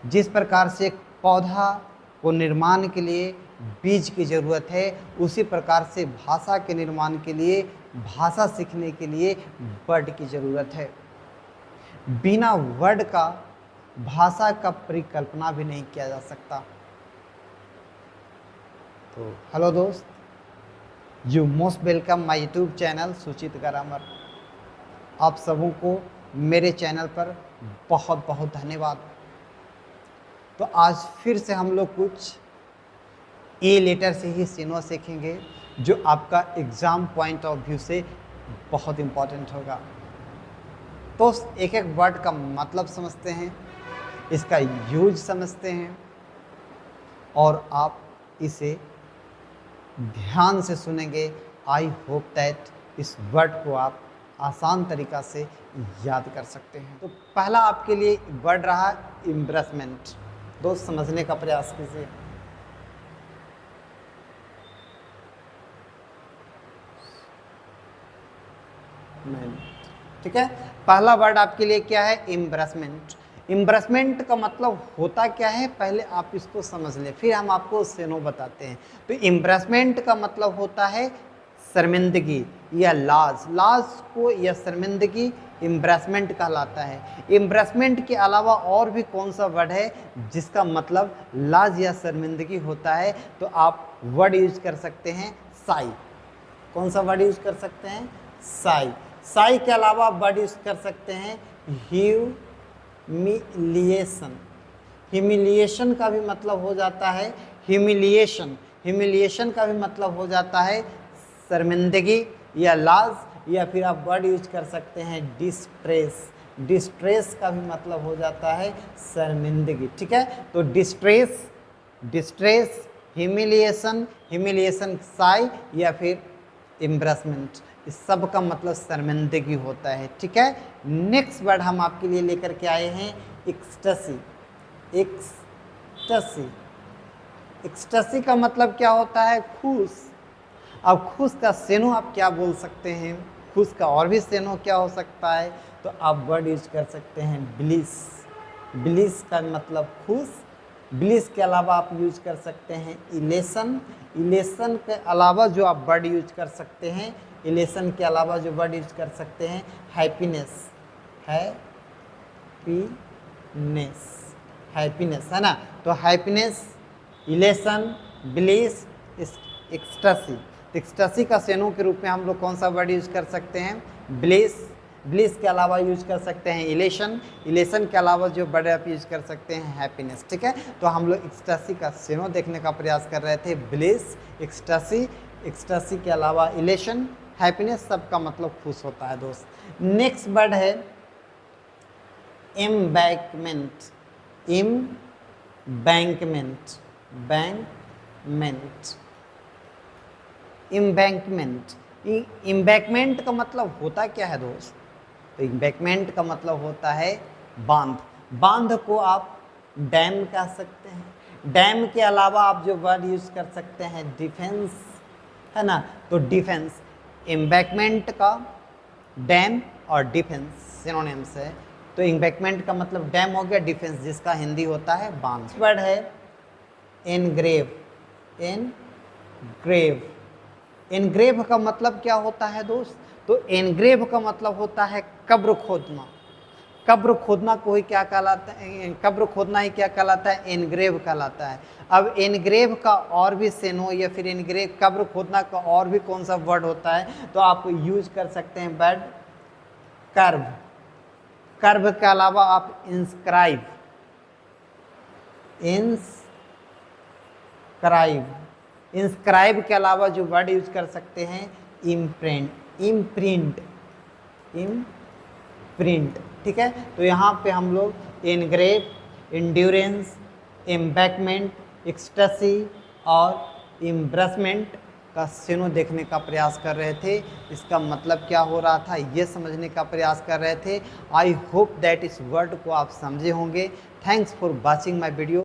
जिस प्रकार से एक पौधा को निर्माण के लिए बीज की ज़रूरत है, उसी प्रकार से भाषा के निर्माण के लिए, भाषा सीखने के लिए वर्ड की ज़रूरत है। बिना वर्ड का भाषा का परिकल्पना भी नहीं किया जा सकता। तो हेलो दोस्त, you most welcome my YouTube channel सुचित ग्रामर। आप सबों को मेरे चैनल पर बहुत बहुत धन्यवाद। तो आज फिर से हम लोग कुछ ए लेटर से ही सिनो सीखेंगे, जो आपका एग्ज़ाम पॉइंट ऑफ व्यू से बहुत इम्पॉर्टेंट होगा। तो एक एक वर्ड का मतलब समझते हैं, इसका यूज समझते हैं और आप इसे ध्यान से सुनेंगे। आई होप दैट इस वर्ड को आप आसान तरीक़ा से याद कर सकते हैं। तो पहला आपके लिए वर्ड रहा एम्ब्रेसमेंट। दोस्त समझने का प्रयास कीजिए। ठीक है, पहला वर्ड आपके लिए क्या है? एम्ब्रेसमेंट। एम्ब्रेसमेंट का मतलब होता क्या है, पहले आप इसको समझ लें, फिर हम आपको सेनो बताते हैं। तो एम्ब्रेसमेंट का मतलब होता है शर्मिंदगी या लाज। लाज को या शर्मिंदगी एम्ब्रेसमेंट कहलाता है। एम्ब्रेसमेंट के अलावा और भी कौन सा वर्ड है जिसका मतलब लाज या शर्मिंदगी होता है? तो आप वर्ड यूज कर सकते हैं साई। कौन सा वर्ड यूज कर सकते हैं? साई। साई के अलावा वर्ड यूज कर सकते हैं ह्यूमिलिएशन। ह्यूमिलिएशन का भी मतलब हो जाता है ह्यूमिलिएशन। ह्यूमिलिएशन का भी मतलब हो जाता है शर्मिंदगी या लाज, या फिर आप वर्ड यूज कर सकते हैं डिस्ट्रेस। डिस्ट्रेस का भी मतलब हो जाता है शर्मिंदगी। ठीक है, तो distress, distress, humiliation, humiliation Sai, या फिर एम्ब्रेसमेंट, इस सब का मतलब शर्मिंदगी होता है। ठीक है, नेक्स्ट वर्ड हम आपके लिए लेकर के आए हैं एक्सटेसी। एक्सटेसी, एक्सटेसी का मतलब क्या होता है? खुश। अब खुश का सेनो आप क्या बोल सकते हैं? खुश का और भी सेनो क्या हो सकता है? तो आप वर्ड यूज कर सकते हैं ब्लिस। ब्लिस का मतलब खुश। ब्लिस के अलावा आप यूज कर सकते हैं इलेशन। इलेशन के अलावा जो आप वर्ड यूज कर सकते हैं, इलेशन के अलावा जो वर्ड यूज कर सकते हैं हैप्पीनेस। हैप्पीनेस, हैप्पीनेस है ना। तो happiness, elation, bliss, ecstasy. Ecstasy का सेनो के रूप में हम लोग कौन सा वर्ड यूज कर सकते हैं? ब्लिस। ब्लिस के अलावा यूज कर सकते हैं इलेशन। इलेशन के अलावा जो वर्ड आप यूज कर सकते हैं हैप्पीनेस। ठीक है, तो हम लोग एक्सटेसी का सेनो देखने का प्रयास कर रहे थे। ब्लिस, एक्सटेसी, एक्सटेसी के अलावा इलेशन, हैप्पीनेस, सबका मतलब खुश होता है दोस्त। नेक्स्ट वर्ड है embankment. Embankment, bankment, embankment. Embankment का मतलब होता क्या है दोस्त? तो एम्बैंकमेंट का मतलब होता है बांध। बांध को आप डैम कह सकते हैं। डैम के अलावा आप जो वर्ड यूज कर सकते हैं डिफेंस, है ना। तो डिफेंस, एम्बैंकमेंट का डैम और डिफेंस सिनोनिम्स है। तो एम्बैंकमेंट का मतलब डैम हो गया, डिफेंस जिसका हिंदी होता है बांध। वर्ड है एनग्रेव। एनग्रेव, एनग्रेव का मतलब क्या होता है दोस्त? तो एनग्रेव का मतलब होता है कब्र खोदना। कब्र खोदना को ही क्या कहलाता है? कब्र खोदना ही क्या कहलाता है? एनग्रेव कहलाता है। अब एनग्रेव का और भी सेनो या फिर एनग्रेव, कब्र खोदना का और भी कौन सा वर्ड होता है? तो आप यूज कर सकते हैं वर्ड कर्व। कर्व के अलावा आप इंस्क्राइब, इंस्क्राइब, इंस्क्राइब के अलावा जो वर्ड यूज कर सकते हैं इम्प्रिंट। Imprint, imprint. ठीक है, तो यहाँ पे हम लोग एनग्रेव, इंड्योरेंस, एम्बैंकमेंट, एक्सटेसी और एम्ब्रेसमेंट का सेनो देखने का प्रयास कर रहे थे। इसका मतलब क्या हो रहा था ये समझने का प्रयास कर रहे थे। आई होप दैट इस वर्ड को आप समझे होंगे। Thanks for watching my video.